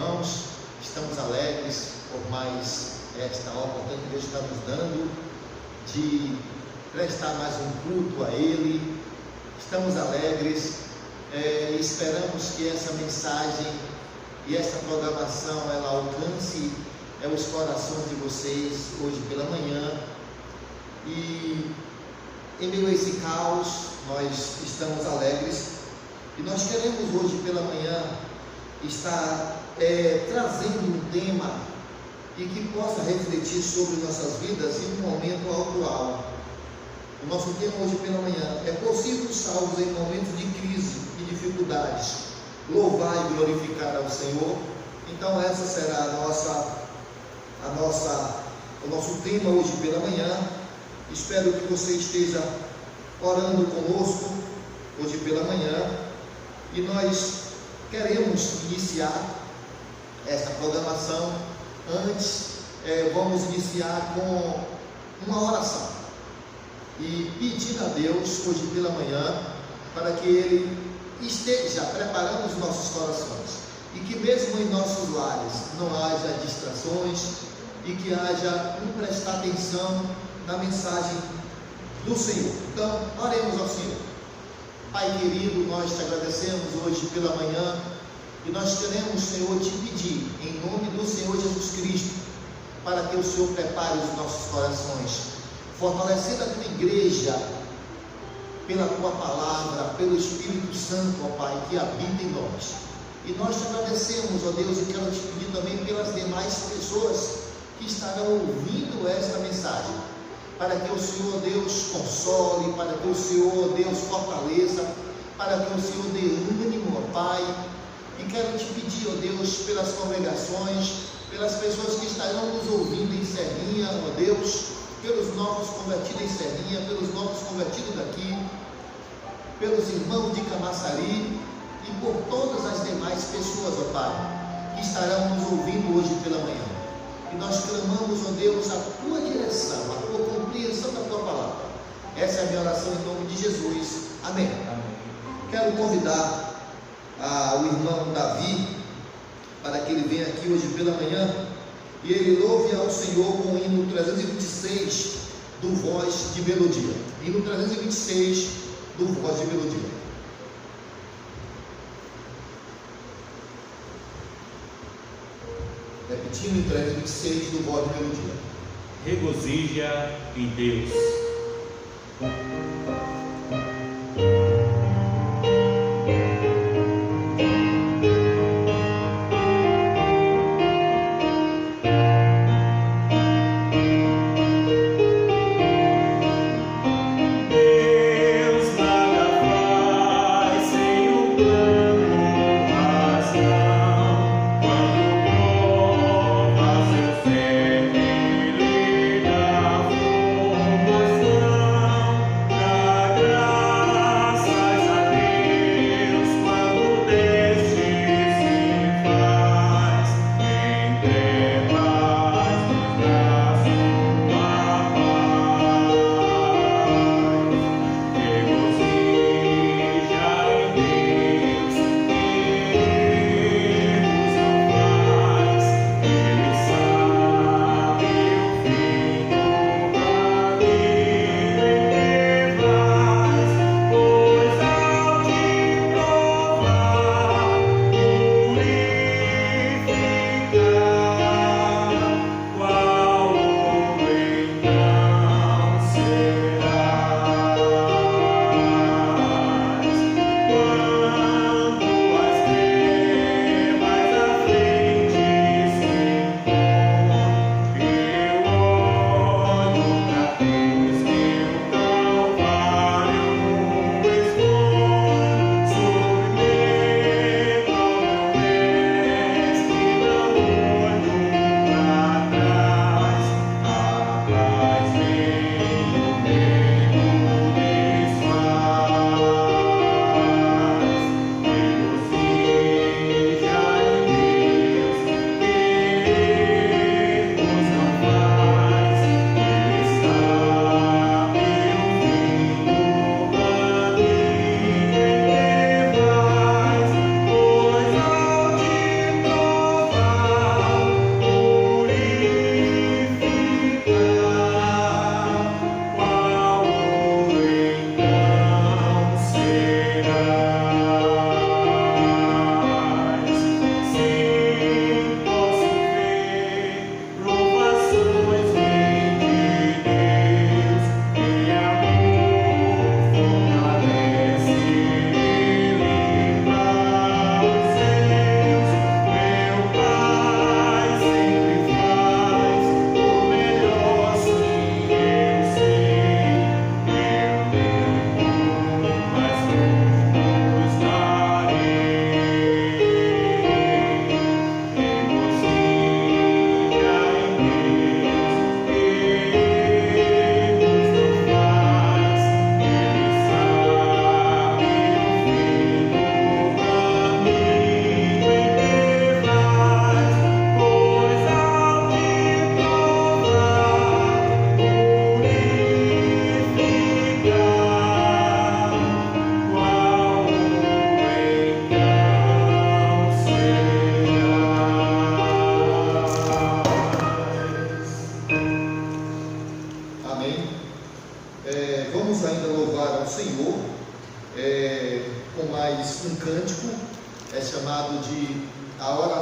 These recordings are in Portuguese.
irmãos, estamos alegres por mais esta oportunidade que Deus está nos dando de prestar mais um culto a Ele. Estamos alegres, esperamos que essa mensagem e essa programação ela alcance os corações de vocês hoje pela manhã. E em meio a esse caos, nós estamos alegres e nós queremos hoje pela manhã estar trazendo um tema e que possa refletir sobre nossas vidas em um momento atual. O nosso tema hoje pela manhã é: possível salvos em momentos de crise e dificuldades, louvar e glorificar ao Senhor. Então essa será o nosso tema hoje pela manhã. Espero que você esteja orando conosco hoje pela manhã, e nós queremos iniciar esta programação. Antes, vamos iniciar com uma oração e pedir a Deus hoje pela manhã para que Ele esteja preparando os nossos corações e que mesmo em nossos lares não haja distrações e que haja prestar atenção na mensagem do Senhor. Então, oremos ao Senhor. Pai querido, nós te agradecemos hoje pela manhã e nós queremos, Senhor, te pedir, em nome do Senhor Jesus Cristo, para que o Senhor prepare os nossos corações, fortalecendo a tua igreja pela tua palavra, pelo Espírito Santo, ó Pai, que habita em nós. E nós te agradecemos, ó Deus, e quero te pedir também pelas demais pessoas que estarão ouvindo esta mensagem, para que o Senhor Deus console, para que o Senhor Deus fortaleça, para que o Senhor dê ânimo, ó Pai. E quero te pedir, ó Deus, pelas congregações, pelas pessoas que estarão nos ouvindo em Serrinha, ó Deus, pelos novos convertidos em Serrinha, pelos novos convertidos daqui, pelos irmãos de Camaçari e por todas as demais pessoas, ó Pai, que estarão nos ouvindo hoje pela manhã. E nós clamamos, ó Deus, a tua direção, a tua compreensão da tua palavra. Essa é a minha oração em nome de Jesus. Amém. Amém. Quero convidar o irmão Davi para que ele venha aqui hoje pela manhã e ele louve ao Senhor com o hino 326 do Voz de Melodia. Hino 326 do Voz de Melodia. Repetindo, 326 do Voz de Melodia. Regozija em Deus. Deus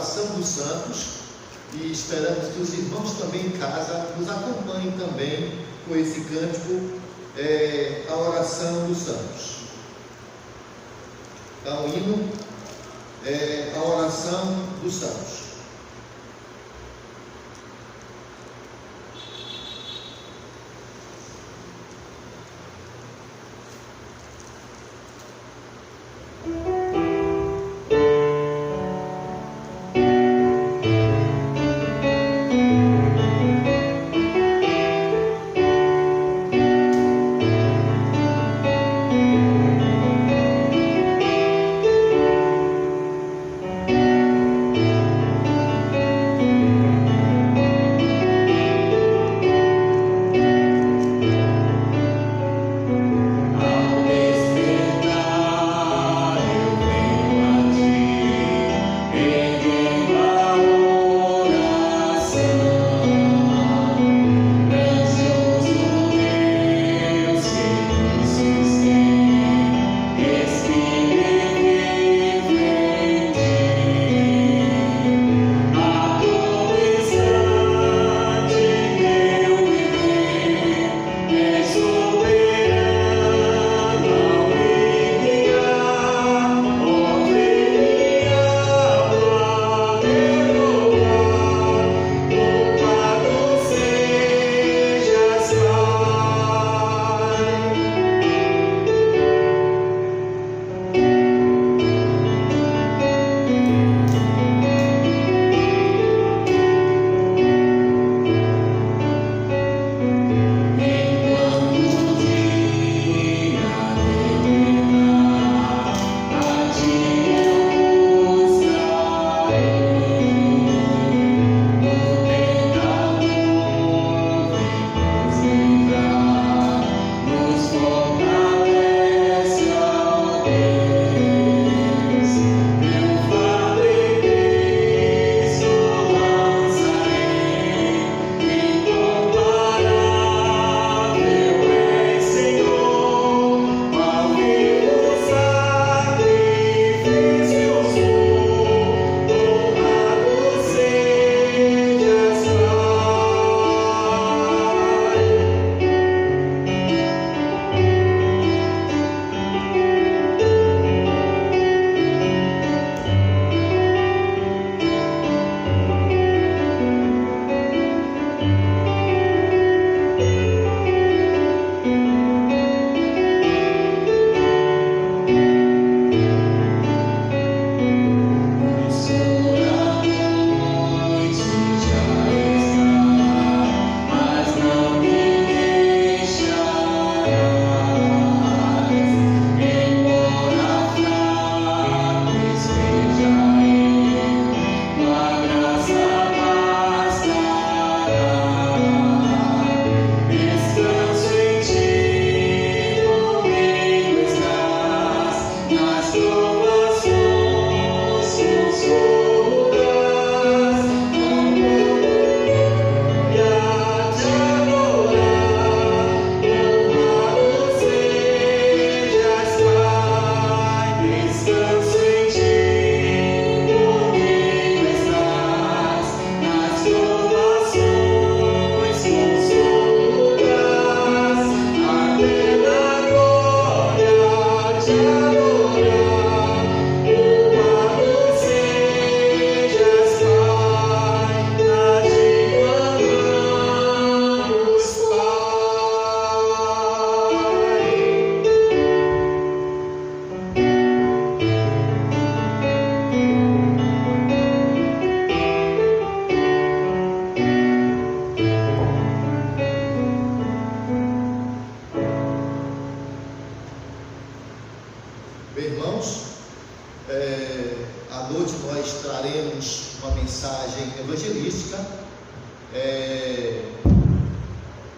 oração dos santos, e esperamos que os irmãos também em casa nos acompanhem também com esse cântico, a oração dos santos. Então, o hino é a oração dos santos.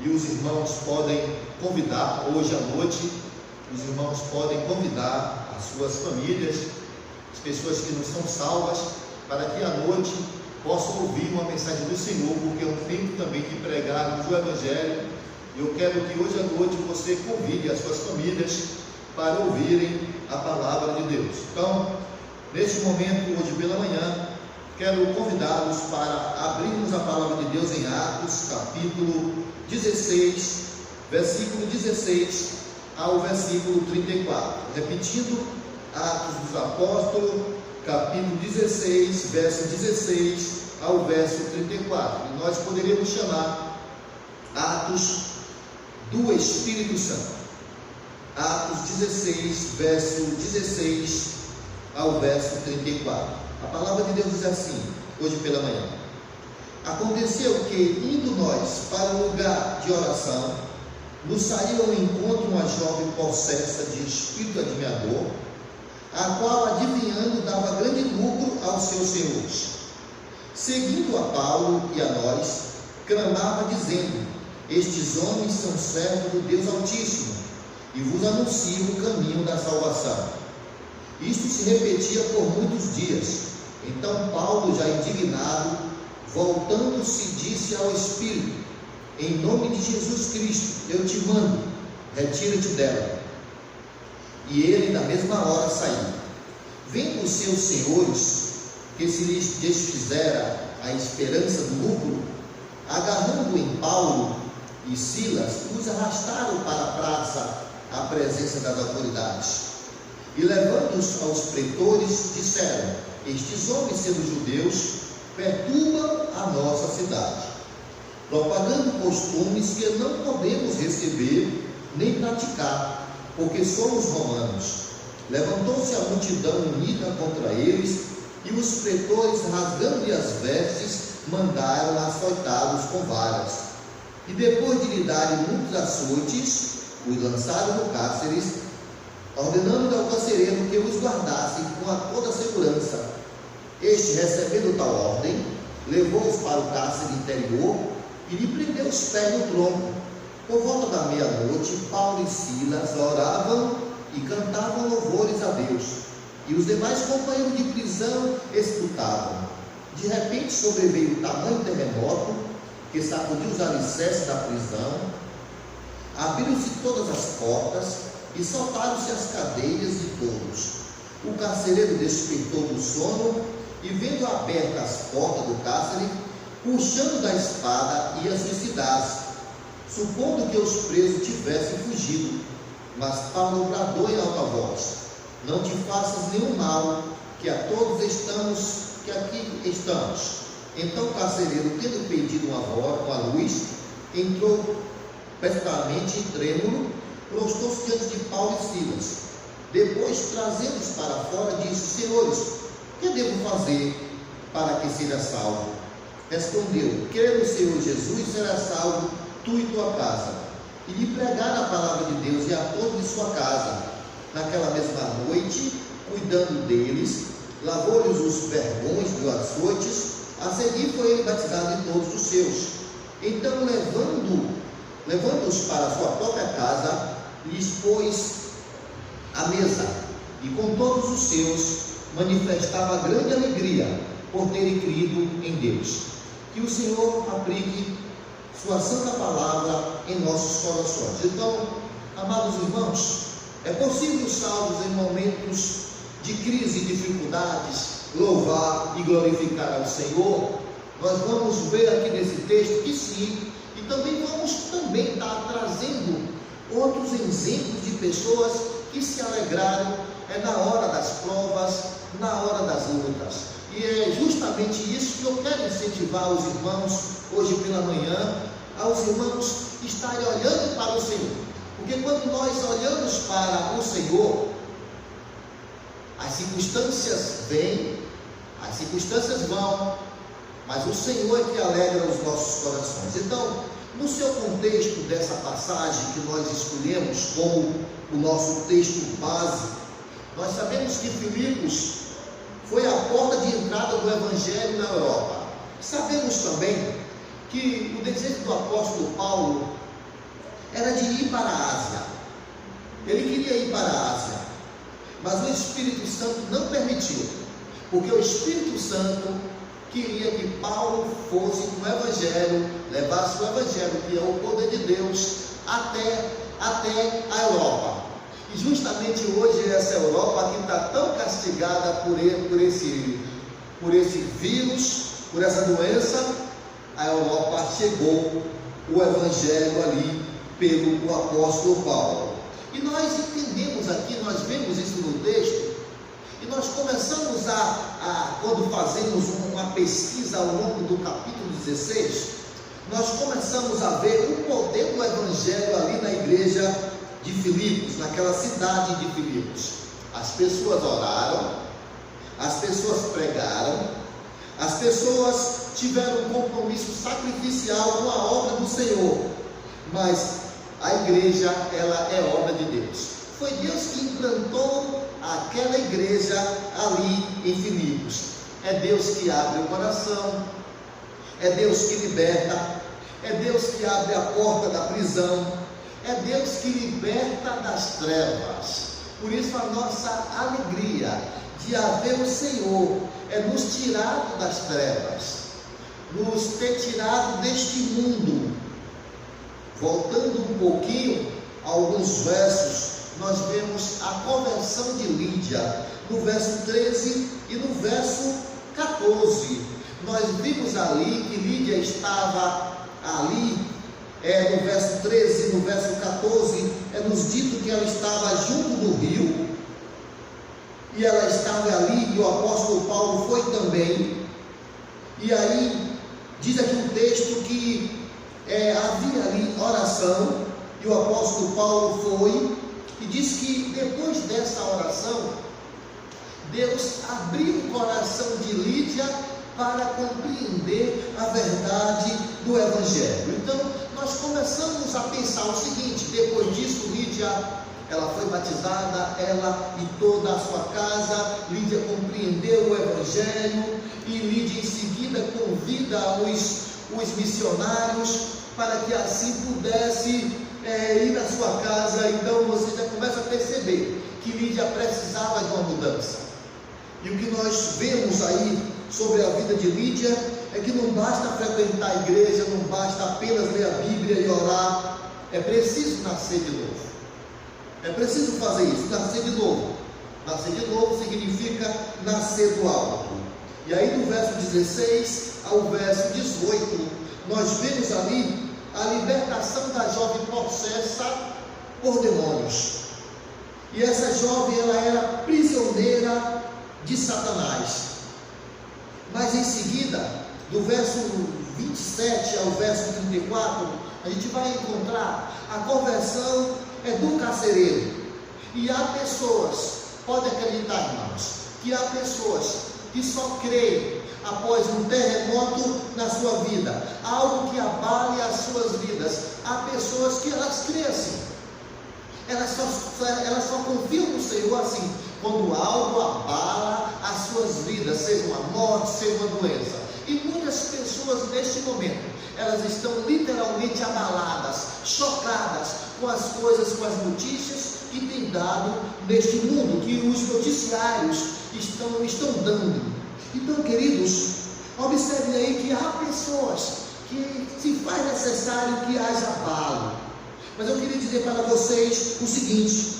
E os irmãos podem convidar, hoje à noite, os irmãos podem convidar as suas famílias, as pessoas que não são salvas, para que à noite possam ouvir uma mensagem do Senhor, porque é um tempo também de pregarmos o Evangelho. Eu quero que hoje à noite você convide as suas famílias para ouvirem a palavra de Deus. Então, nesse momento, hoje pela manhã, quero convidá-los para abrirmos a palavra de Deus em Atos, capítulo 16, versículo 16 ao versículo 34. Repetindo, Atos dos Apóstolos, capítulo 16, verso 16 ao verso 34. E nós poderíamos chamar Atos do Espírito Santo. Atos 16, verso 16 ao verso 34. A palavra de Deus diz assim, hoje pela manhã: aconteceu que, indo nós para um lugar de oração, nos saiu ao encontro uma jovem possessa de espírito adivinhador, a qual, adivinhando, dava grande lucro aos seus senhores. Seguindo a Paulo e a nós, clamava dizendo: estes homens são servos do Deus Altíssimo, e vos anunciam o caminho da salvação. Isto se repetia por muitos dias. Então Paulo, já indignado, voltando-se, disse ao Espírito: em nome de Jesus Cristo, eu te mando, retira-te dela. E ele, na mesma hora, saiu. Vendo os seus senhores que se lhes desfizera a esperança do lucro, agarrando em Paulo e Silas, os arrastaram para a praça, à presença das autoridades. E levando-os aos pretores, disseram: estes homens, sendo judeus, perturbam a nossa cidade, propagando costumes que não podemos receber nem praticar, porque somos romanos. Levantou-se a multidão unida contra eles, e os pretores, rasgando-lhe as vestes, mandaram açoitá-los com varas. E depois de lhe darem muitos açoites, os lançaram no cárceres, ordenando ao carcereiro que os guardasse com toda a segurança. Este, recebendo tal ordem, levou-os para o cárcere interior e lhe prendeu os pés no tronco. Por volta da meia-noite, Paulo e Silas oravam e cantavam louvores a Deus, e os demais companheiros de prisão escutavam. De repente sobreveio tamanho terremoto que sacudiu os alicerces da prisão, abriram-se todas as portas e soltaram-se as cadeias de todos. O carcereiro despertou do sono e, vendo abertas as portas do cárcere, puxando da espada, ia suicidar-se, supondo que os presos tivessem fugido. Mas Paulo bradou em alta voz: não te faças nenhum mal, que a todos que aqui estamos. Então o carcereiro, tendo pedido uma luz, entrou precipitadamente trêmulo, prostou-se diante de Paulo e Silas. Depois, trazendo-os para fora, disse: senhores, que devo fazer para que seja salvo? Respondeu: crê no Senhor Jesus e será salvo tu e tua casa. E lhe pregaram a palavra de Deus e a todos de sua casa. Naquela mesma noite, cuidando deles, lavou-lhes os vergões dos açoites. A seguir foi ele batizado de todos os seus. Então, levando-os para a sua própria casa, lhes pôs a mesa, e com todos os seus manifestava grande alegria por terem crido em Deus. Que o Senhor aplique sua santa palavra em nossos corações. Então, amados irmãos, é possível, salvos em momentos de crise e dificuldades, louvar e glorificar ao Senhor? Nós vamos ver aqui nesse texto que sim, e também vamos estar trazendo outros exemplos de pessoas que se alegraram na hora das provas, na hora das lutas. E é justamente isso que eu quero incentivar os irmãos hoje pela manhã, aos irmãos estarem olhando para o Senhor. Porque quando nós olhamos para o Senhor, as circunstâncias vêm, as circunstâncias vão, mas o Senhor é que alegra os nossos corações. Então, no seu contexto dessa passagem que nós escolhemos como o nosso texto base, nós sabemos que Filipos foi a porta de entrada do Evangelho na Europa. Sabemos também que o desejo do apóstolo Paulo era de ir para a Ásia. Ele queria ir para a Ásia, mas o Espírito Santo não permitiu, porque o Espírito Santo queria que Paulo fosse com o Evangelho, levasse o Evangelho, que é o poder de Deus, até a Europa. E justamente hoje essa Europa que está tão castigada por por esse vírus, por essa doença, a Europa chegou o Evangelho ali pelo apóstolo Paulo. E nós entendemos aqui, nós vemos isso no texto, e nós começamos quando fazemos uma pesquisa ao longo do capítulo 16, nós começamos a ver o poder do Evangelho ali na igreja de Filipos, naquela cidade de Filipos. As pessoas oraram, as pessoas pregaram, as pessoas tiveram um compromisso sacrificial com a obra do Senhor, mas a igreja, ela é obra de Deus. Foi Deus que implantou aquela igreja ali em Filipos. É Deus que abre o coração, é Deus que liberta, é Deus que abre a porta da prisão, é Deus que liberta das trevas. Por isso a nossa alegria de haver o Senhor é nos tirado das trevas, nos ter tirado deste mundo. Voltando um pouquinho a alguns versos, nós vemos a conversão de Lídia no verso 13 e no verso 14. Nós vimos ali que Lídia estava ali, no verso 13 e no verso 14, nos dito que ela estava junto do rio, e ela estava ali, e o apóstolo Paulo foi também. E aí diz aqui um texto que havia ali oração, e o apóstolo Paulo foi, e diz que depois dessa oração, Deus abriu o coração de Lídia para compreender a verdade do Evangelho. Então, nós começamos a pensar o seguinte: depois disso, Lídia, ela foi batizada, ela e toda a sua casa. Lídia compreendeu o Evangelho, e Lídia em seguida convida os missionários para que assim pudesse ir na sua casa. Então você já começa a perceber que Lídia precisava de uma mudança. E o que nós vemos aí sobre a vida de Lídia é que não basta frequentar a igreja, não basta apenas ler a Bíblia e orar, é preciso nascer de novo. É preciso fazer isso, nascer de novo. Nascer de novo significa nascer do alto. E aí do verso 16 ao verso 18, nós vemos ali a libertação da jovem possessa por demônios. E essa jovem, ela era prisioneira de Satanás. Mas em seguida, do verso 27 ao verso 34, a gente vai encontrar a conversão do carcereiro. E há pessoas, pode acreditar, irmãos, que há pessoas que só creem após um terremoto na sua vida, algo que abale as suas vidas. Há pessoas que elas creem assim, elas só confiam no Senhor assim, quando algo abala as suas vidas, seja uma morte, seja uma doença. E muitas pessoas neste momento, elas estão literalmente abaladas, chocadas com as coisas, com as notícias que tem dado neste mundo, que os noticiários estão dando. Então, queridos, observem aí que há pessoas que se faz necessário que haja abalo. Mas eu queria dizer para vocês o seguinte,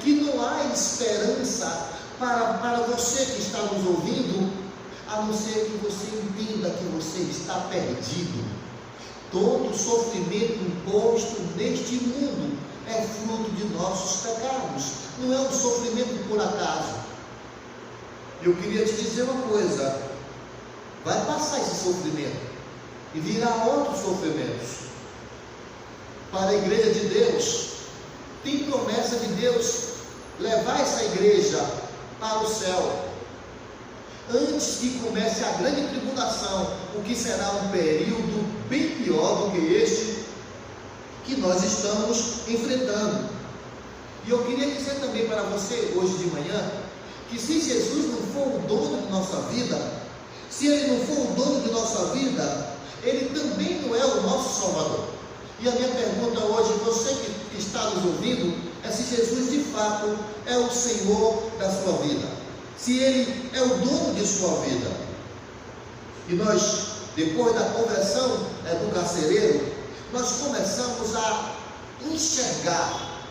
que não há esperança para você que está nos ouvindo, a não ser que você entenda que você está perdido. Todo sofrimento imposto neste mundo é fruto de nossos pecados, não é um sofrimento por acaso. Eu queria te dizer uma coisa: vai passar esse sofrimento e virá outros sofrimentos. Para a igreja de Deus, tem promessa de Deus levar essa igreja para o céu, antes que comece a grande tribulação, o que será um período bem pior do que este que nós estamos enfrentando. E eu queria dizer também para você hoje de manhã, que se Jesus não for o dono de nossa vida, se Ele não for o dono de nossa vida, Ele também não é o nosso Salvador. E a minha pergunta hoje, você que está nos ouvindo, é se Jesus de fato é o Senhor da sua vida, se Ele é o dono de sua vida. E nós, depois da conversão do carcereiro, nós começamos a enxergar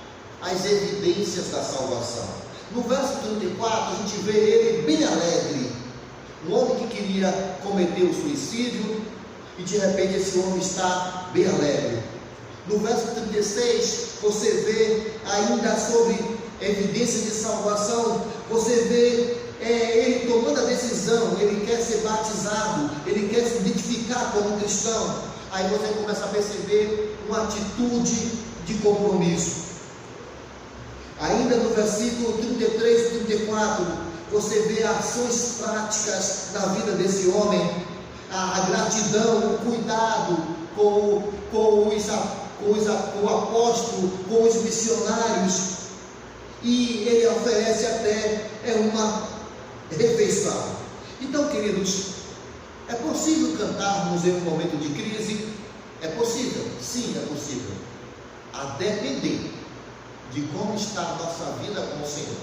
as evidências da salvação. No verso 34, a gente vê ele bem alegre. Um homem que queria cometer o suicídio, e de repente esse homem está bem alegre. No verso 36, você vê ainda sobre evidência de salvação, você vê ele tomando a decisão, ele quer ser batizado, ele quer se identificar como cristão. Aí você começa a perceber uma atitude de compromisso. Ainda no versículo 33 e 34, você vê ações práticas na vida desse homem, a gratidão, o cuidado com o apóstolo, com os missionários, e ele oferece até uma refeição. Então, queridos, é possível cantarmos em um momento de crise? É possível? Sim, é possível. A depender de como está a nossa vida com o Senhor,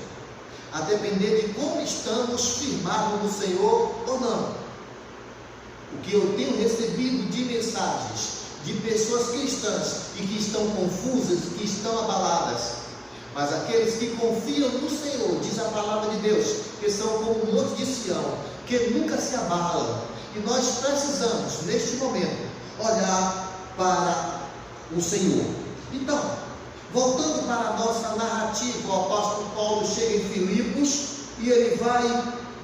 a depender de como estamos firmados no Senhor ou não. O que eu tenho recebido de mensagens de pessoas cristãs e que estão confusas, que estão abaladas, mas aqueles que confiam no Senhor, diz a palavra de Deus, que são como um monte de Sião, que nunca se abalam. E nós precisamos, neste momento, olhar para o Senhor. Então, voltando para a nossa narrativa, o apóstolo Paulo chega em Filipos e ele vai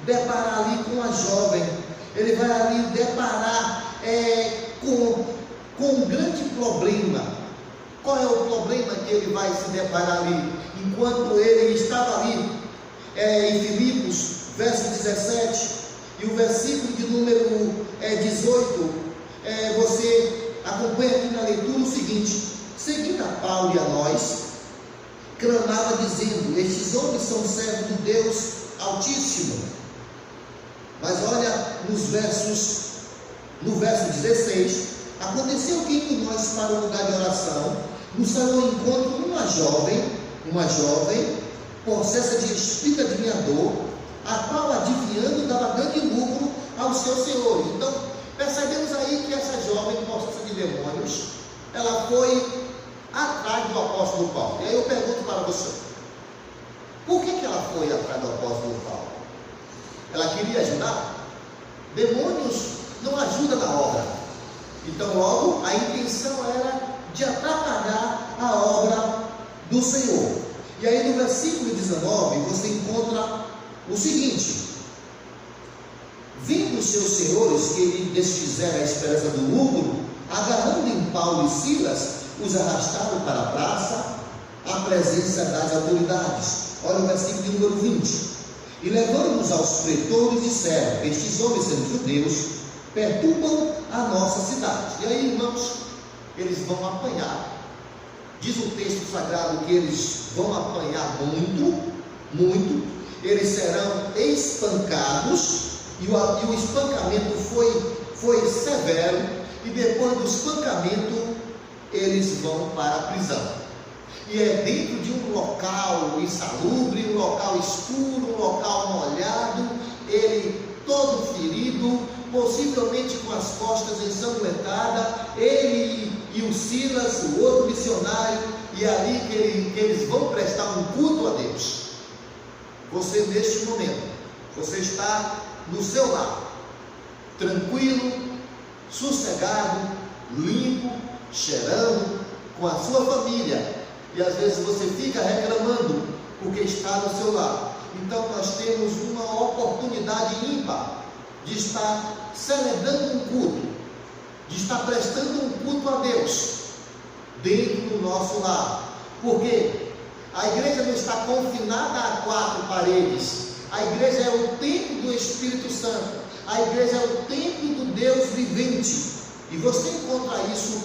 deparar ali com a jovem, ele vai ali deparar com um grande problema. Qual é o problema que ele vai se deparar ali? Enquanto ele estava ali em Filipos, verso 17, e o versículo de número 18, você acompanha aqui na leitura o seguinte: seguindo a Paulo e a nós, clamava dizendo: estes homens são servos de Deus Altíssimo. Mas olha no verso 16, aconteceu que indo nós para o lugar de oração, nos saiu ao encontro uma jovem, possessa de espírito adivinhador, a qual adivinhando dava grande lucro aos seus senhores. Então, percebemos aí que essa jovem, possessa de demônios, ela foi atrás do apóstolo Paulo. E aí eu pergunto para você, por que ela foi atrás do apóstolo Paulo? Ela queria ajudar? Demônios não ajudam na obra. Então, logo, a intenção era de atrapalhar a obra do Senhor. E aí no versículo 19, você encontra o seguinte: vindo os seus senhores que lhe desfizeram a esperança do lucro, agarrando em Paulo e Silas, os arrastaram para a praça, à presença das autoridades. Olha o versículo de número 20. E levando-os aos pretores, disseram: estes homens, sendo judeus, perturbam a nossa cidade. E aí, irmãos, eles vão apanhar. Diz o texto sagrado que eles vão apanhar muito. Eles serão espancados, e o espancamento foi severo, e depois do espancamento eles vão para a prisão. E é dentro de um local insalubre, um local escuro, um local molhado, ele todo ferido, possivelmente com as costas ensanguentadas, ele e o Silas, o outro missionário, e é ali que eles vão prestar um culto a Deus. Você neste momento, você está no seu lar, tranquilo, sossegado, limpo, cheirando, com a sua família, e às vezes você fica reclamando porque está no seu lar. Então nós temos uma oportunidade ímpar de estar celebrando um culto, de estar prestando um culto a Deus dentro do nosso lar, porque a igreja não está confinada a 4 paredes. A igreja é o templo do Espírito Santo, a igreja é o templo do Deus vivente, e você encontra isso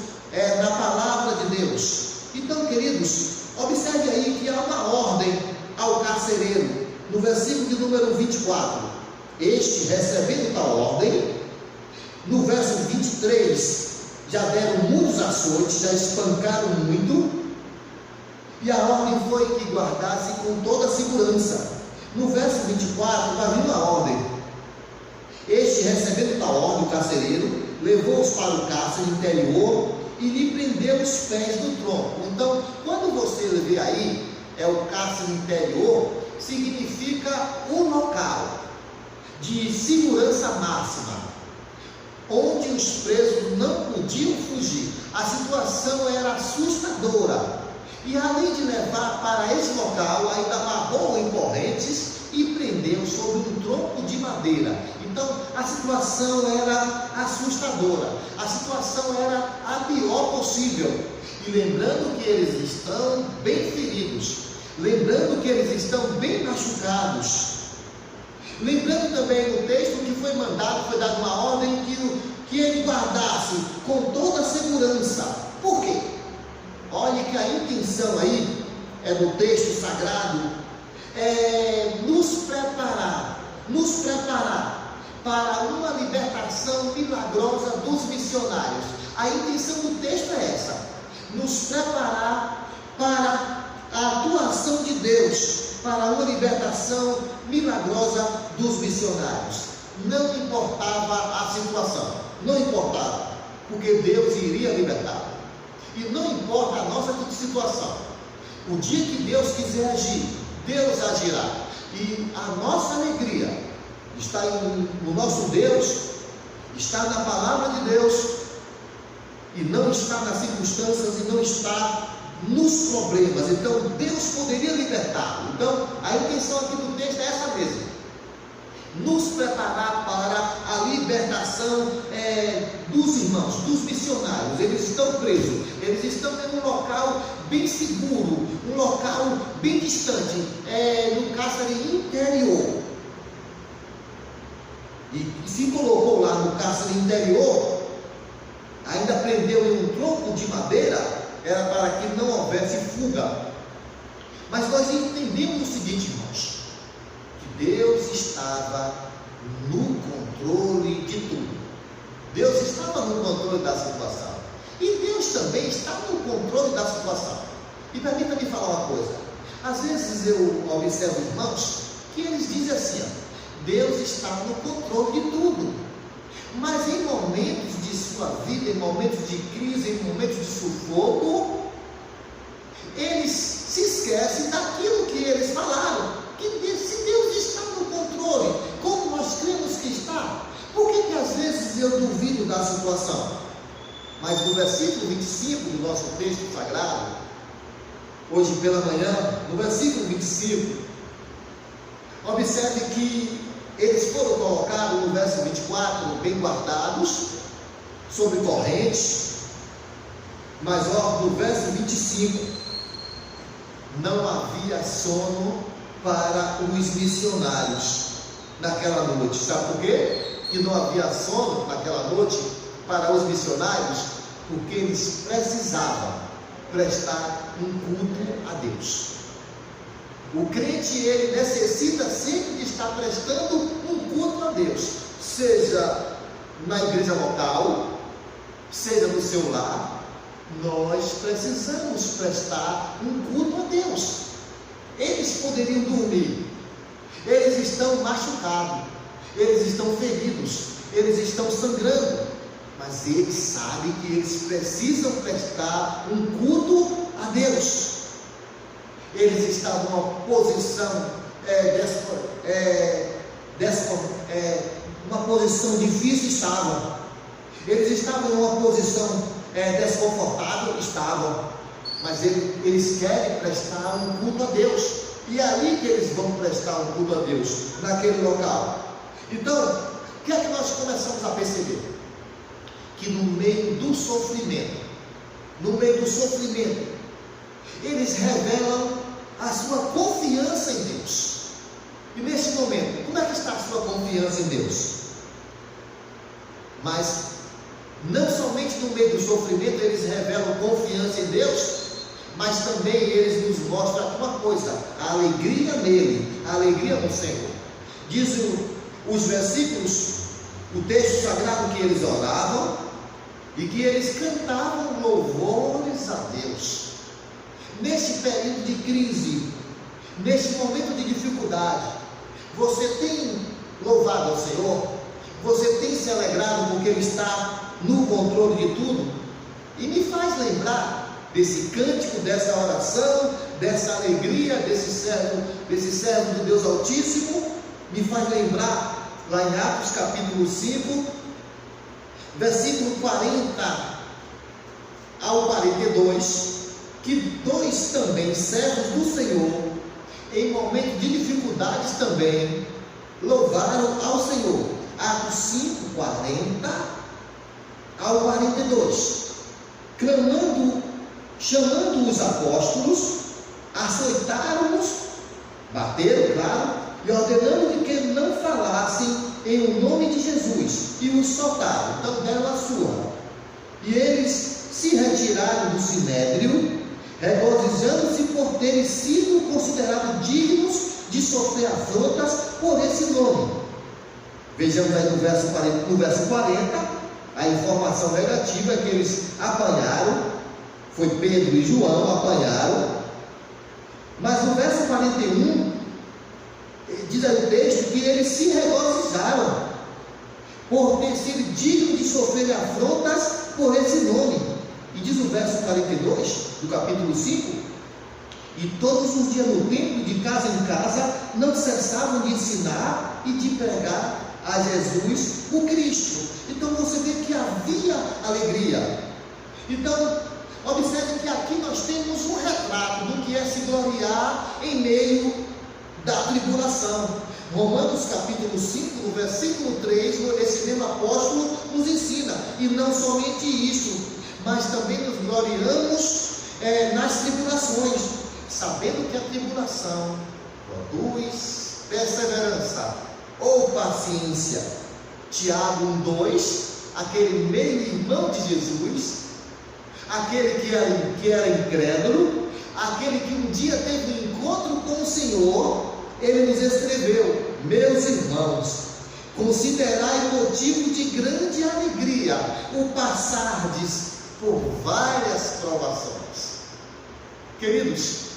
na palavra de Deus. Então, queridos, observe aí que há uma ordem ao carcereiro, no versículo de número 24. Este, recebendo tal ordem, no verso 23, já deram muitos açoites, já espancaram muito, e a ordem foi que guardasse com toda a segurança. No verso 24, vai vir uma ordem. Este, recebendo tal ordem, o carcereiro, levou-os para o cárcere interior e lhe prendeu os pés do tronco. Então, quando você vê aí, é o cárcere interior, significa um local de segurança máxima, onde os presos não podiam fugir. A situação era assustadora, e além de levar para esse local, ainda amarrou em correntes e prendeu sobre um tronco de madeira. Então a situação era assustadora, a situação era a pior possível. E lembrando que eles estão bem feridos, lembrando que eles estão bem machucados, lembrando também no texto que foi dado uma ordem que ele guardasse com toda a segurança. Por quê? Olhe que a intenção aí, no texto sagrado, é nos preparar para uma libertação milagrosa dos missionários. A intenção do texto é essa: nos preparar para a atuação de Deus, para uma libertação milagrosa dos missionários. Não importava a situação, não importava, porque Deus iria libertar. E não importa a nossa situação, o dia que Deus quiser agir, Deus agirá. E a nossa alegria está no nosso Deus, está na palavra de Deus, e não está nas circunstâncias, e não está nos problemas. Então Deus poderia libertar. Então a intenção aqui do texto é essa mesmo: nos preparar para a libertação dos irmãos, dos missionários. Eles estão presos, eles estão em um local bem seguro, um local bem distante, no cárcere interior. E se colocou lá no cárcere interior, ainda prendeu em um tronco de madeira, era para que não houvesse fuga. Mas nós entendemos o seguinte, irmãos: Deus estava no controle de tudo. Deus estava no controle da situação. E Deus também está no controle da situação. E permita-me falar uma coisa. Às vezes eu observo irmãos que eles dizem assim: Deus está no controle de tudo. Mas em momentos de sua vida, em momentos de crise, em momentos de sufoco, eles se esquecem daquilo que eles falaram. Que se Deus está no controle, como nós cremos que está, por que às vezes eu duvido da situação? Mas no versículo 25 do nosso texto sagrado, hoje pela manhã, no versículo 25, observe que eles foram colocados no verso 24, bem guardados, sobre correntes. Mas no verso 25, não havia sono para os missionários naquela noite. Sabe por quê? Que não havia sono naquela noite para os missionários? Porque eles precisavam prestar um culto a Deus. O crente, ele necessita sempre de estar prestando um culto a Deus, seja na igreja local, seja no seu lar. Nós precisamos prestar um culto a Deus. Eles poderiam dormir, eles estão machucados, eles estão feridos, eles estão sangrando, mas eles sabem que eles precisam prestar um culto a Deus. Eles estavam numa posição uma posição difícil, estavam. Eles estavam em uma posição desconfortável, estavam. Mas eles querem prestar um culto a Deus. E é aí que eles vão prestar um culto a Deus, naquele local. Então, o que é que nós começamos a perceber? Que no meio do sofrimento, eles revelam a sua confiança em Deus. E neste momento, como é que está a sua confiança em Deus? Mas não somente no meio do sofrimento eles revelam confiança em Deus, mas também eles nos mostram uma coisa: a alegria nele, a alegria no Senhor. Diz os versículos, o texto sagrado, que eles oravam e que eles cantavam louvores a Deus. Neste período de crise, neste momento de dificuldade, você tem louvado ao Senhor? Você tem se alegrado porque Ele está no controle de tudo? E me faz lembrar desse cântico, dessa oração, dessa alegria, desse servo do Deus Altíssimo, me faz lembrar, lá em Atos capítulo 5, versículo 40 ao 42, que dois também servos do Senhor, em momento de dificuldades também, louvaram ao Senhor. Atos 5, 40 ao 42, chamando os apóstolos, açoitaram-nos, bateram, claro, e ordenando de que não falassem em o nome de Jesus, e os soltaram. Então deram a surra. E eles se retiraram do sinédrio, regozijando-se por terem sido considerados dignos de sofrer afrontas por esse nome. Vejamos aí no verso 40, a informação negativa é que eles apanharam, foi Pedro e João apanharam, mas no verso 41, diz aí o texto que eles se regozijaram por ter sido dignos de sofrer afrontas por esse nome. E diz o verso 42 do capítulo 5: e todos os dias no templo, de casa em casa, não cessavam de ensinar e de pregar a Jesus o Cristo. Então você vê que havia alegria. Então observe que aqui nós temos um retrato do que é se gloriar em meio da tribulação. Romanos capítulo 5, no versículo 3, esse mesmo apóstolo nos ensina, e não somente isso, mas também nos gloriamos nas tribulações, sabendo que a tribulação produz perseverança ou paciência. Tiago 1,2, aquele meio-irmão de Jesus, aquele que era incrédulo, aquele que um dia teve um encontro com o Senhor, ele nos escreveu: meus irmãos, considerai motivo de grande alegria o passardes por várias provações. Queridos,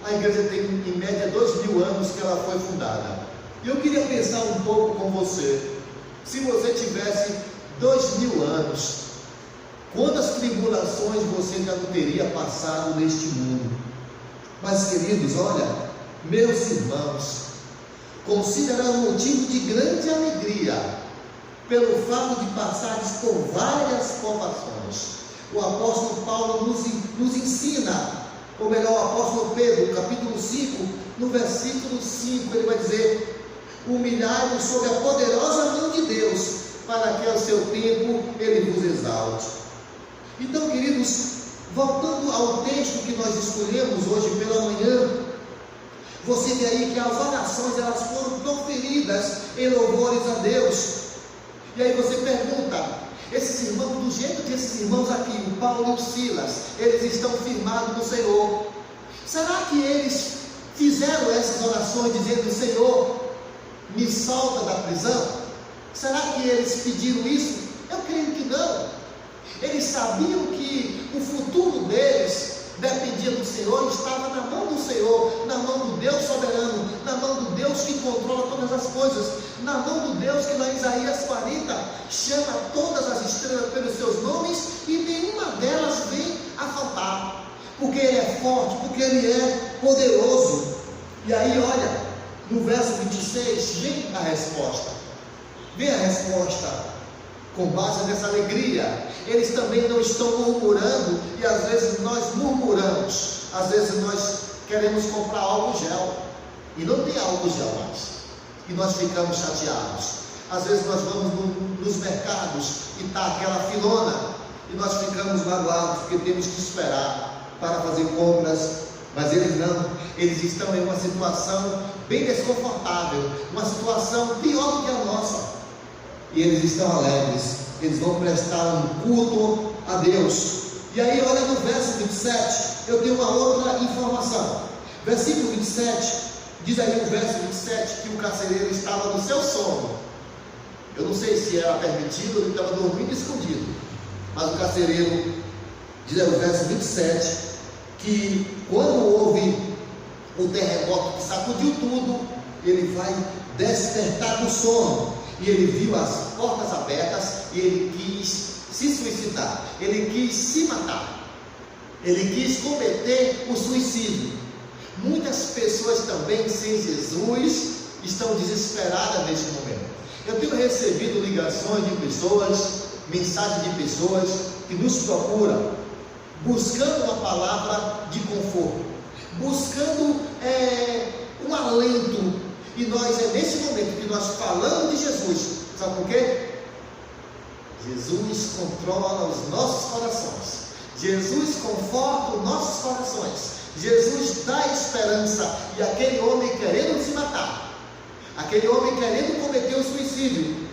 a igreja tem em média 2000 anos que ela foi fundada. E eu queria pensar um pouco com você, se você tivesse 2000 anos, quantas tribulações você já não teria passado neste mundo? Mas queridos, olha, meus irmãos, considerar motivo de grande alegria pelo fato de passares por várias provações. O apóstolo Paulo nos ensina, ou melhor, o apóstolo Pedro, capítulo 5, no versículo 5, ele vai dizer: humilhai-vos sob a poderosa mão de Deus, para que ao seu tempo ele vos exalte. Então, queridos, voltando ao texto que nós escolhemos hoje pela manhã, você vê aí que as orações elas foram proferidas em louvores a Deus. E aí você pergunta: esses irmãos, do jeito que esses irmãos aqui, o Paulo e o Silas, eles estão firmados no Senhor, será que eles fizeram essas orações dizendo: Senhor, me solta da prisão? Será que eles pediram isso? Eu creio que não. Eles sabiam que o futuro deles dependia do Senhor, estava na mão do Senhor, na mão do Deus soberano, na mão do Deus que controla todas as coisas, na mão do Deus que lá em Isaías 40 chama todas as estrelas pelos seus nomes e nenhuma delas vem a faltar, porque Ele é forte, porque Ele é poderoso. E aí olha, no verso 26 vem a resposta, com base nessa alegria. Eles também não estão murmurando, e às vezes nós murmuramos, às vezes nós queremos comprar álcool gel, e não tem álcool gel mais, e nós ficamos chateados. Às vezes nós vamos nos mercados, e está aquela filona, e nós ficamos magoados, porque temos que esperar para fazer compras. Mas eles não, eles estão em uma situação bem desconfortável, uma situação pior do que a nossa, e eles estão alegres, eles vão prestar um culto a Deus. E aí olha no verso 27, eu tenho uma outra informação. Versículo 27, diz aí o verso 27 que o carcereiro estava no seu sono. Eu não sei se era permitido ou ele estava dormindo escondido, mas o carcereiro, diz aí o verso 27, que quando houve o terremoto que sacudiu tudo, ele vai despertar do sono, e ele viu as portas abertas, e ele quis se suicidar, ele quis se matar. Ele quis cometer o suicídio. Muitas pessoas também sem Jesus estão desesperadas neste momento. Eu tenho recebido ligações de pessoas, mensagens de pessoas que nos procuram, buscando uma palavra de conforto, buscando um alento. E nós, é nesse momento que nós falamos de Jesus, sabe por quê? Jesus controla os nossos corações, Jesus conforta os nossos corações, Jesus dá esperança. E aquele homem querendo se matar, aquele homem querendo cometer o suicídio,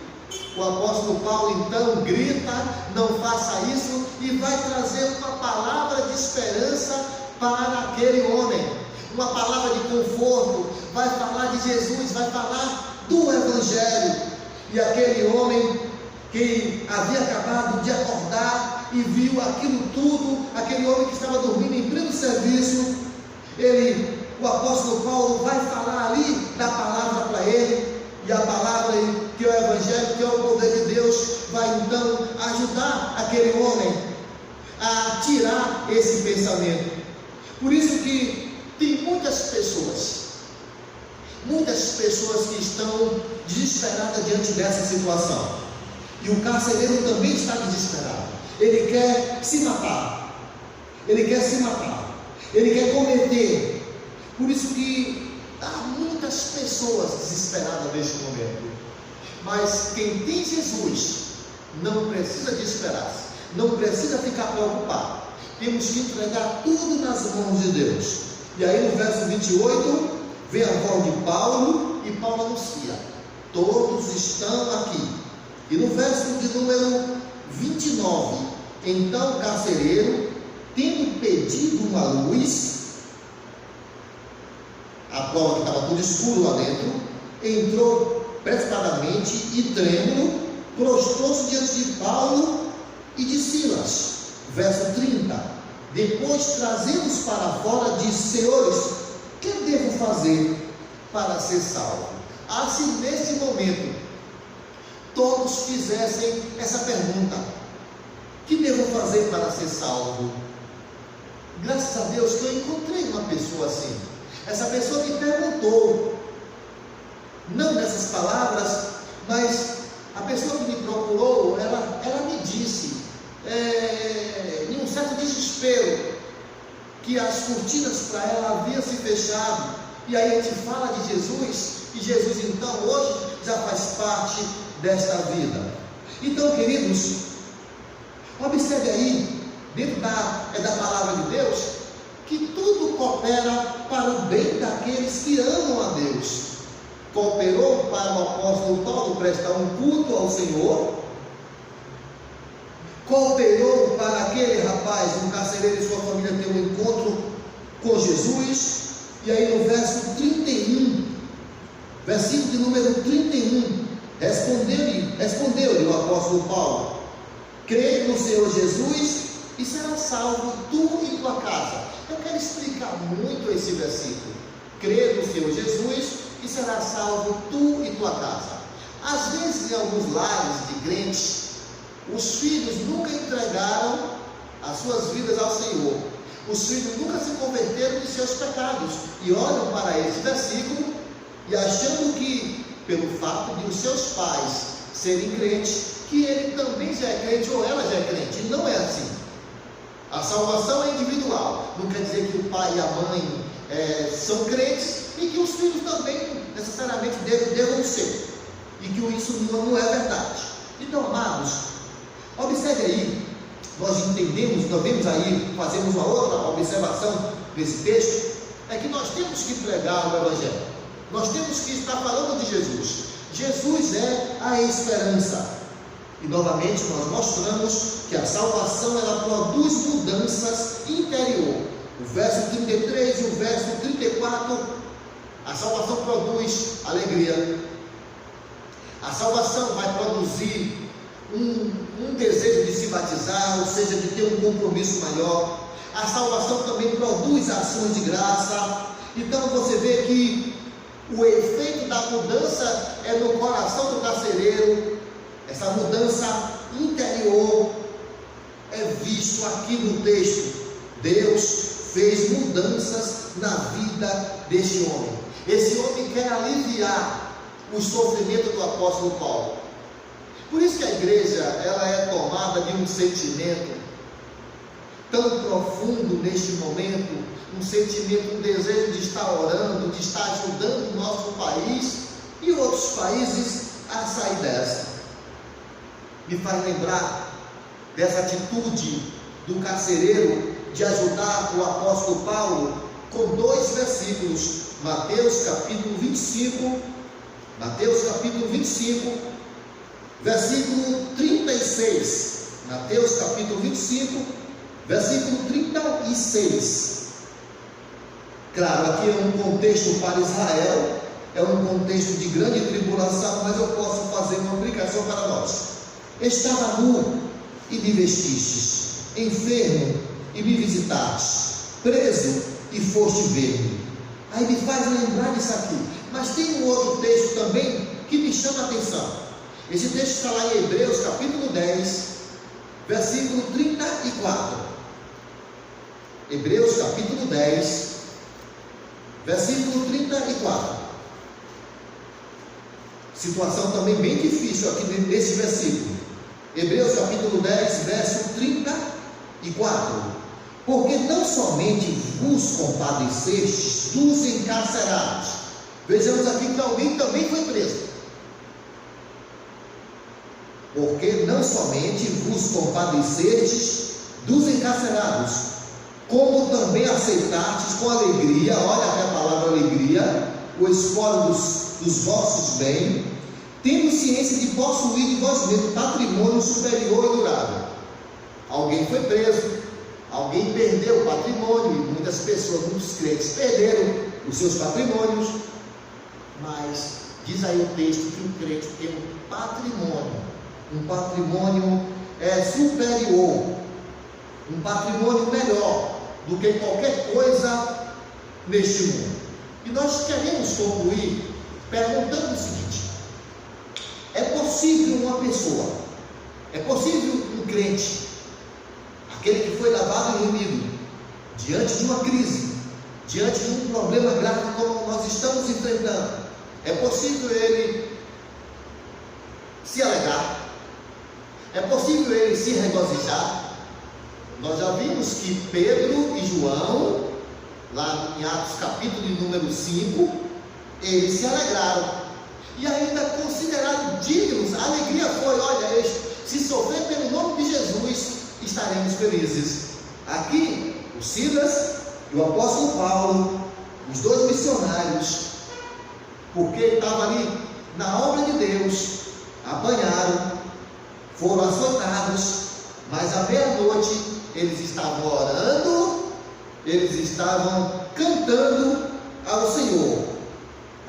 o apóstolo Paulo então grita: não faça isso, e vai trazer uma palavra de esperança para aquele homem, uma palavra de conforto, vai falar de Jesus, vai falar do Evangelho. E aquele homem que havia acabado de acordar e viu aquilo tudo, aquele homem que estava dormindo em pleno serviço, o apóstolo Paulo vai falar ali da palavra para ele, e a palavra que é o Evangelho, que é o poder de Deus, vai então ajudar aquele homem a tirar esse pensamento. Por isso que tem muitas pessoas que estão desesperadas diante dessa situação. E o carcereiro também está desesperado. Ele quer se matar. Ele quer cometer. Por isso que há muitas pessoas desesperadas neste momento. Mas quem tem Jesus não precisa desesperar, não precisa ficar preocupado. Temos que entregar tudo nas mãos de Deus. E aí no verso 28, vem a voz de Paulo, e Paulo anuncia: todos estão aqui. E no verso de número 29, então o carcereiro, tendo pedido uma luz, a prova que estava tudo escuro lá dentro, entrou precipitadamente e trêmulo, prostrou-se diante de Paulo e de Silas. Verso 30, depois trazendo-os para fora, disse: senhores, que devo fazer para ser salvo? Assim, nesse momento, todos fizessem essa pergunta: que devo fazer para ser salvo? Graças a Deus que eu encontrei uma pessoa assim. Essa pessoa me perguntou, não nessas palavras, mas a pessoa que me procurou, ela me disse, em um certo desespero, que as cortinas para ela haviam se fechado. E aí a gente fala de Jesus, e Jesus então hoje já faz parte desta vida. Então, queridos, observe aí, dentro da palavra de Deus, que tudo coopera para o bem daqueles que amam a Deus. Cooperou para o apóstolo Paulo prestar um culto ao Senhor, cooperou para aquele rapaz, um carcereiro e sua família, ter um encontro com Jesus. E aí no verso 31, versículo de número 31, respondeu-lhe o apóstolo Paulo: crê no Senhor Jesus e será salvo tu e tua casa. Eu quero explicar muito esse versículo. Crê no Senhor Jesus e será salvo tu e tua casa. Às vezes, em alguns lares de crentes, os filhos nunca entregaram as suas vidas ao Senhor. Os filhos nunca se converteram de seus pecados e olham para esse versículo e achando que, pelo fato de os seus pais serem crentes, que ele também já é crente ou ela já é crente. E não é assim. A salvação é individual. Não quer dizer que o pai e a mãe são crentes e que os filhos também necessariamente devam ser. E que isso não é verdade. Então, amados, observe aí. Nós entendemos, nós vemos aí, fazemos uma outra observação nesse texto, é que nós temos que pregar o Evangelho. Nós temos que estar falando de Jesus. Jesus é a esperança. E novamente nós mostramos que a salvação, ela produz mudanças interior. O verso 33 e o verso 34, a salvação produz alegria. A salvação vai produzir um desejo de se batizar, ou seja, de ter um compromisso maior. A salvação também produz ações de graça. Então você vê que o efeito da mudança é no coração do carcereiro. Essa mudança interior é visto aqui no texto. Deus fez mudanças na vida deste homem. Esse homem quer aliviar o sofrimento do apóstolo Paulo. Por isso que a igreja, ela é tomada de um sentimento tão profundo neste momento, um sentimento, um desejo de estar orando, de estar ajudando o nosso país e outros países a sair dessa. Me faz lembrar dessa atitude do carcereiro de ajudar o apóstolo Paulo com 2 versículos, Mateus capítulo 25, versículo 36, Mateus capítulo 25, versículo 36. Claro, aqui é um contexto para Israel, é um contexto de grande tribulação, mas eu posso fazer uma aplicação para nós. Estava nu e me vestistes, enfermo e me visitastes, preso e foste ver-me. Aí me faz lembrar disso aqui. Mas tem um outro texto também que me chama a atenção. Esse texto está lá em Hebreus capítulo 10, versículo 34. Hebreus capítulo 10, versículo 34. Situação também bem difícil aqui nesse versículo. Hebreus capítulo 10, verso 34. Porque não somente vos compadecestes dos encarcerados. Vejamos aqui que alguém também foi preso. Porque não somente vos compadecestes dos encarcerados, como também aceitastes com alegria, olha a palavra alegria, o espólio dos vossos bens, tendo ciência de possuir de vós mesmos patrimônio superior e durável. Alguém foi preso, alguém perdeu o patrimônio, e muitas pessoas, muitos crentes perderam os seus patrimônios, mas diz aí o texto que o crente tem um patrimônio superior, um patrimônio melhor do que qualquer coisa neste mundo. E nós queremos concluir perguntando o seguinte: é possível uma pessoa, é possível um crente, aquele que foi lavado e remido, diante de uma crise, diante de um problema grave como nós estamos enfrentando, é possível ele se alegrar? É possível ele se regozijar? Nós já vimos que Pedro e João, lá em Atos capítulo de número 5, eles se alegraram e ainda consideraram dignos. A alegria foi: olha, se sofrer pelo nome de Jesus, estaremos felizes. Aqui, o Silas e o apóstolo Paulo, os 2 missionários, porque estavam ali na obra de Deus, apanharam, foram açoitados, mas à meia-noite eles estavam orando, eles estavam cantando ao Senhor.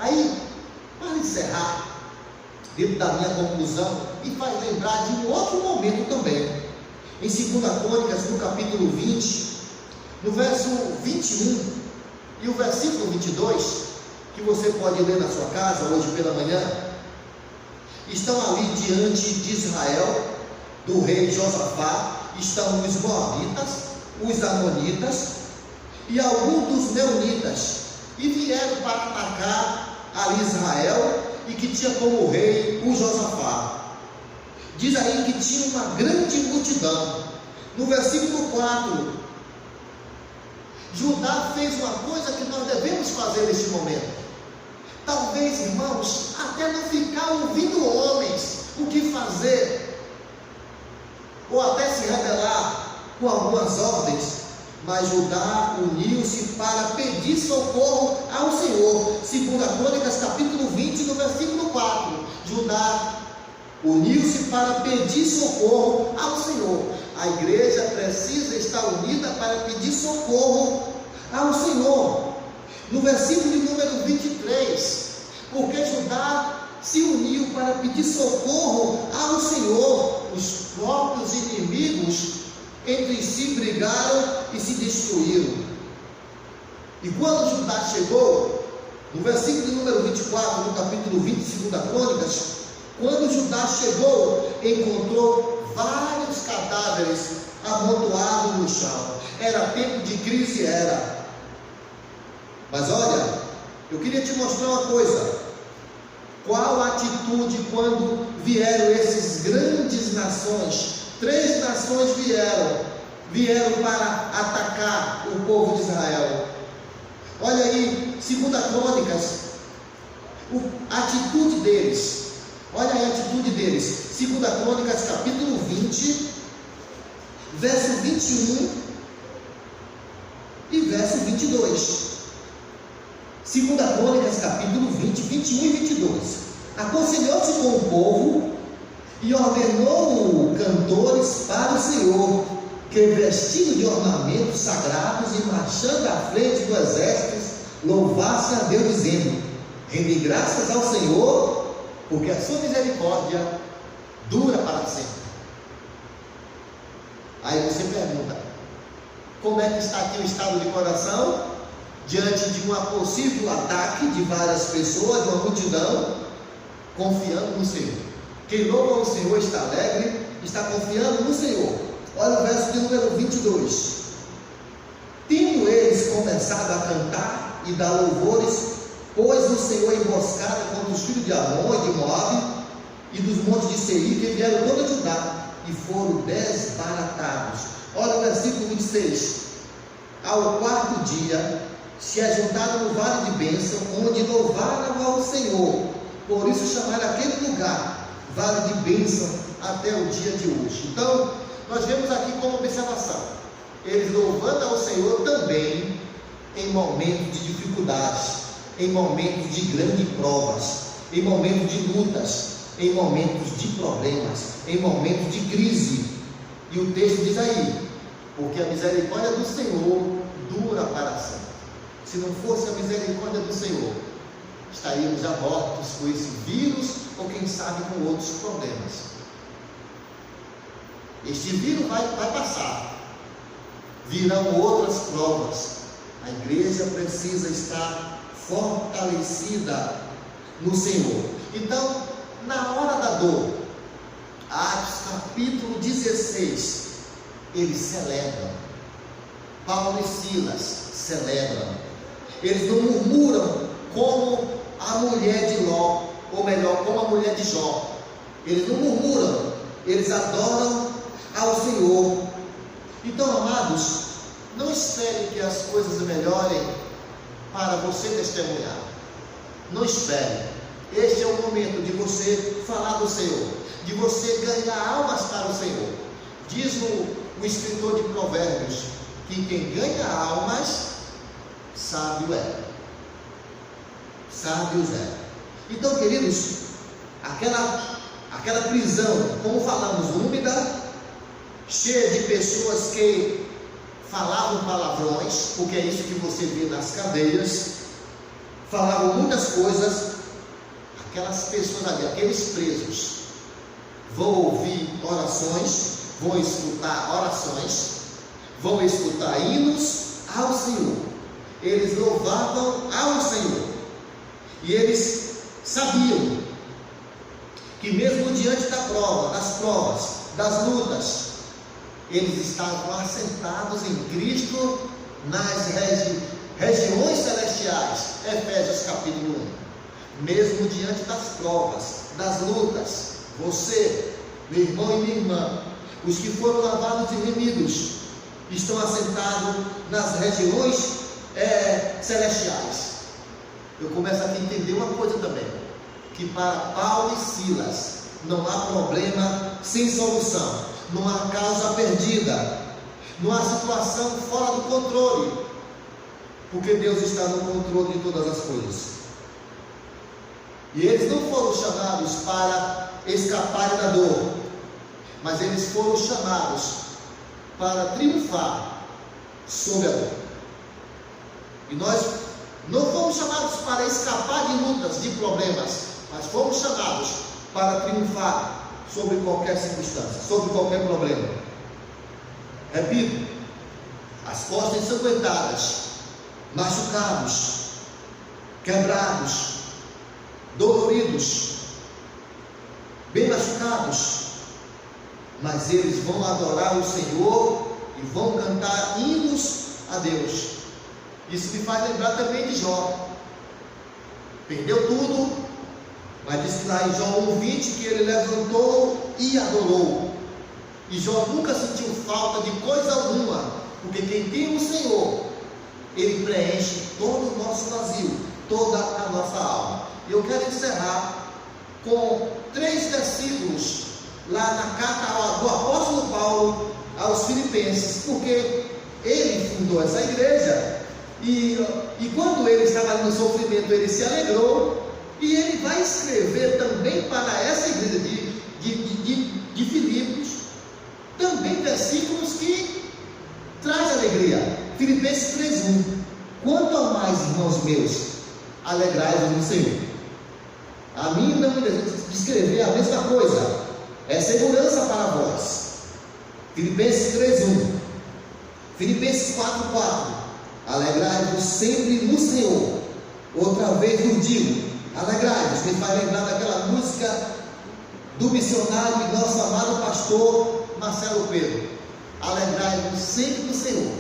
Aí, para encerrar, dentro da minha conclusão, me faz lembrar de um outro momento também. Em 2 Crônicas, no capítulo 20, no verso 21 e o versículo 22, que você pode ler na sua casa hoje pela manhã, estão ali diante de Israel, do rei Josafá, estão os moabitas, os amonitas e alguns dos meunitas, e vieram para atacar ali Israel, e que tinha como rei o Josafá. Diz aí que tinha uma grande multidão. No versículo 4, Judá fez uma coisa que nós devemos fazer neste momento. Talvez, irmãos, até não ficar ouvindo homens o que fazer, ou até se rebelar com algumas ordens, mas Judá uniu-se para pedir socorro ao Senhor. 2 Crônicas capítulo 20, no versículo 4, Judá uniu-se para pedir socorro ao Senhor. A igreja precisa estar unida para pedir socorro ao Senhor. No versículo de número 23, porque Judá se uniu para pedir socorro ao Senhor, os próprios inimigos entre si brigaram e se destruíram. E quando Judá chegou, no versículo de número 24, no capítulo 20, 2 Crônicas, quando Judá chegou, encontrou vários cadáveres amontoados no chão. Era tempo de crise, era. Mas olha, eu queria te mostrar uma coisa. Qual a atitude quando vieram esses grandes nações? 3 nações vieram para atacar o povo de Israel. Olha aí, 2 Crônicas, a atitude deles. Olha aí a atitude deles. 2 Crônicas, capítulo 20, verso 21 e verso 22. 2 Crônicas, capítulo 20, 21 e 22. Aconselhou-se com o povo e ordenou cantores para o Senhor, que vestido de ornamentos sagrados e marchando à frente do exército, louvassem a Deus, dizendo: rende graças ao Senhor, porque a sua misericórdia dura para sempre. Aí você pergunta: como é que está aqui o estado de coração? Diante de um possível ataque de várias pessoas, de uma multidão, confiando no Senhor. Quem louva o Senhor está alegre, está confiando no Senhor. Olha o verso de número 22. Tendo eles começado a cantar e dar louvores, pôs o Senhor emboscada contra os filhos de Amon e de Moabe e dos montes de Seir, que vieram contra Judá, e foram desbaratados. Olha o versículo 26. Ao 4º dia, se ajuntaram no vale de bênção, onde louvaram ao Senhor. Por isso chamaram aquele lugar vale de bênção até o dia de hoje. Então, nós vemos aqui como observação, eles louvando ao Senhor também em momentos de dificuldades, em momentos de grandes provas, em momentos de lutas, em momentos de problemas, em momentos de crise. E o texto diz aí: porque a misericórdia do Senhor dura para sempre. Se não fosse a misericórdia do Senhor, estaríamos já mortos com esse vírus, ou quem sabe com outros problemas. Este vírus vai passar, virão outras provas. A igreja precisa estar fortalecida no Senhor. Então, na hora da dor, Atos capítulo 16, eles celebram. Paulo e Silas celebram. Eles não murmuram como a mulher de Ló, ou melhor, como a mulher de Jó. Eles não murmuram, eles adoram ao Senhor. Então, amados, não espere que as coisas melhorem para você testemunhar. Não espere. Este é o momento de você falar do Senhor, de você ganhar almas para o Senhor. Diz o escritor de Provérbios que quem ganha almas, sábio é. Sábios é. Então, queridos, aquela prisão, como falamos, úmida, cheia de pessoas que falavam palavrões, porque é isso que você vê nas cadeias, falavam muitas coisas. Aquelas pessoas ali, aqueles presos, vão ouvir orações, vão escutar orações, vão escutar hinos ao Senhor. Eles louvavam ao Senhor. E eles sabiam que mesmo diante da prova, das provas, das lutas, eles estavam assentados em Cristo nas regiões celestiais. Efésios capítulo 1. Mesmo diante das provas, das lutas, você, meu irmão e minha irmã, os que foram lavados e remidos, estão assentados nas regiões celestiais. Eu começo aqui a entender uma coisa também, que para Paulo e Silas não há problema sem solução, não há causa perdida, não há situação fora do controle, porque Deus está no controle de todas as coisas. E eles não foram chamados para escaparem da dor, mas eles foram chamados para triunfar sobre a dor. E nós não fomos chamados para escapar de lutas, de problemas, mas fomos chamados para triunfar sobre qualquer circunstância, sobre qualquer problema. Repito, as costas ensanguentadas, machucados, quebrados, doloridos, bem machucados, mas eles vão adorar o Senhor e vão cantar hinos a Deus. Isso me faz lembrar também de Jó. Perdeu tudo, mas diz que lá em Jó 1:20 que ele levantou e adorou. E Jó nunca sentiu falta de coisa alguma, porque quem tem o Senhor, ele preenche todo o nosso vazio, toda a nossa alma. E eu quero encerrar com 3 versículos lá na carta do apóstolo Paulo aos Filipenses, porque ele fundou essa igreja e quando ele estava no sofrimento, ele se alegrou, e ele vai escrever também para essa igreja de Filipos, também versículos que traz alegria. Filipenses 3:1: quanto ao mais, irmãos meus, alegrai-vos no Senhor. A mim não me descrever a mesma coisa, é segurança para vós. Filipenses 3:1. Filipenses 4:4: alegrai-vos sempre no Senhor. Outra vez vos digo, alegrai-vos. Me faz lembrar daquela música do missionário e nosso amado pastor Marcelo Pedro: alegrai-vos sempre no Senhor.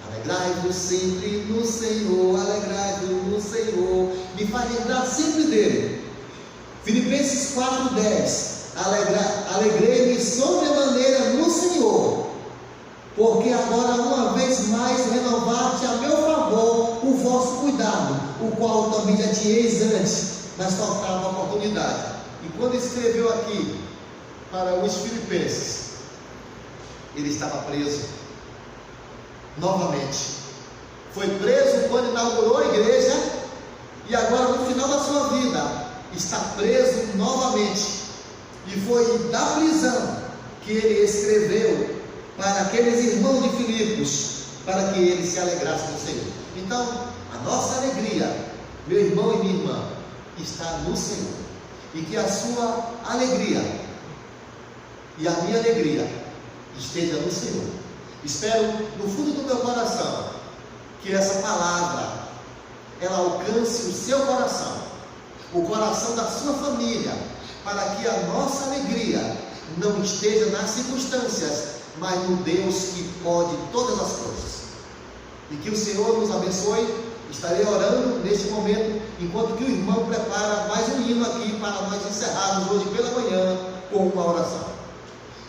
Alegrai-vos sempre no Senhor, alegrai-vos no Senhor. Me faz lembrar sempre dele. Filipenses 4:10: alegrei-me sobremaneira no Senhor, porque agora uma vez mais renovaste a meu favor o vosso cuidado, o qual também já tinhais antes, mas faltava a oportunidade. E quando escreveu aqui para os Filipenses, ele estava preso novamente. Foi preso quando inaugurou a igreja, e agora no final da sua vida está preso novamente. E foi da prisão que ele escreveu para aqueles irmãos de Filipos, para que eles se alegrassem no Senhor. Então, a nossa alegria, meu irmão e minha irmã, está no Senhor, e que a sua alegria e a minha alegria esteja no Senhor. Espero no fundo do meu coração que essa palavra ela alcance o seu coração, o coração da sua família, para que a nossa alegria não esteja nas circunstâncias, mas no Deus que pode todas as coisas. E que o Senhor nos abençoe. Estarei orando neste momento, enquanto que o irmão prepara mais um hino aqui para nós encerrarmos hoje pela manhã com uma oração.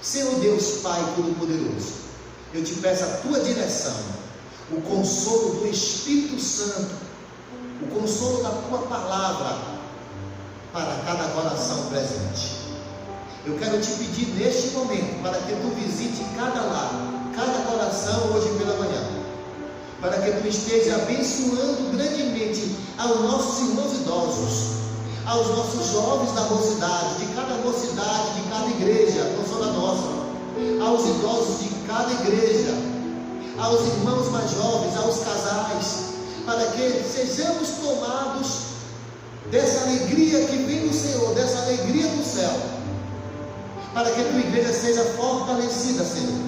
Senhor Deus Pai Todo-Poderoso, eu te peço a tua direção, o consolo do Espírito Santo, o consolo da tua palavra para cada coração presente. Eu quero te pedir neste momento para que tu visite cada lar, cada coração hoje pela manhã, para que tu esteja abençoando grandemente aos nossos irmãos idosos, aos nossos jovens da mocidade, de cada mocidade, de cada igreja, não só da nossa, aos idosos de cada igreja, aos irmãos mais jovens, aos casais, para que sejamos tomados dessa alegria que vem do Senhor, dessa alegria do céu, para que a tua igreja seja fortalecida, Senhor,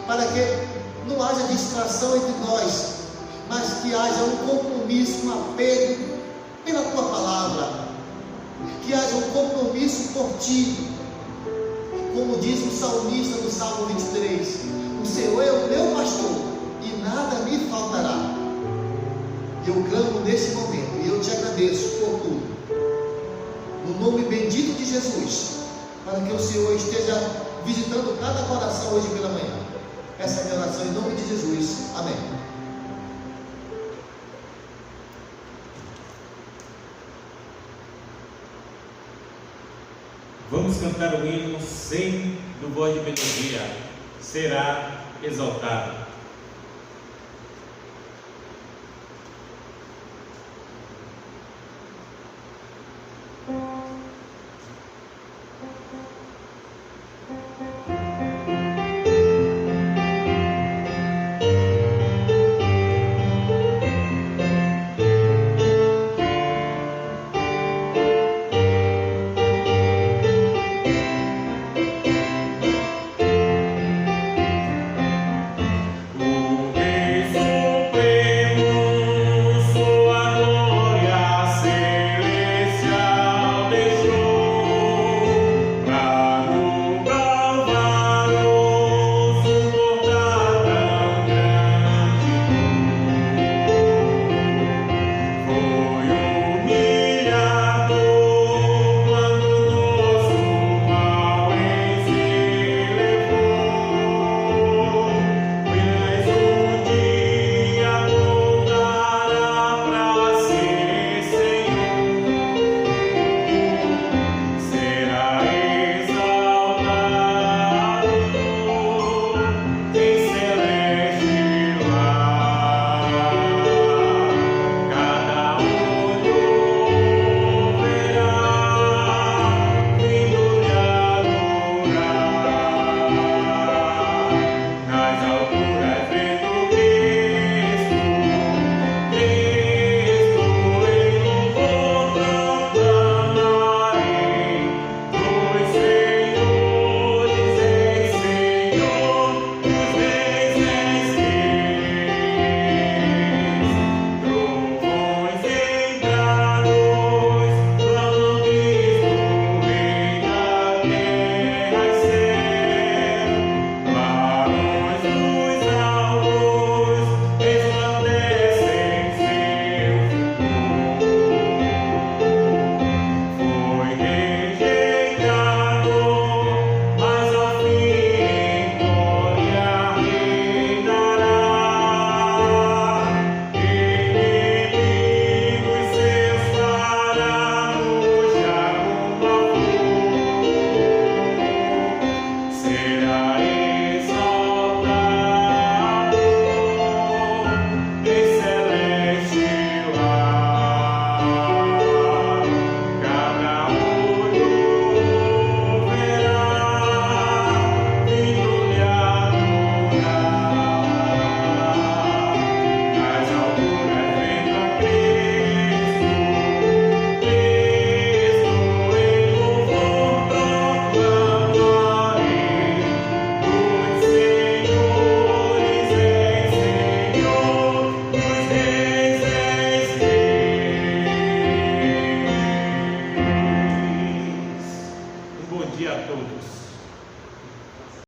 para que não haja distração entre nós, mas que haja um compromisso, um apego pela tua palavra, que haja um compromisso por ti, como diz o salmista do Salmo 23: o Senhor é o meu pastor e nada me faltará. Eu clamo neste momento e eu te agradeço por tudo, no nome bendito de Jesus, para que o Senhor esteja visitando cada coração hoje pela manhã. Essa é a minha oração em nome de Jesus. Amém. Vamos cantar o hino 100 do Voz de Melodia, Será Exaltado.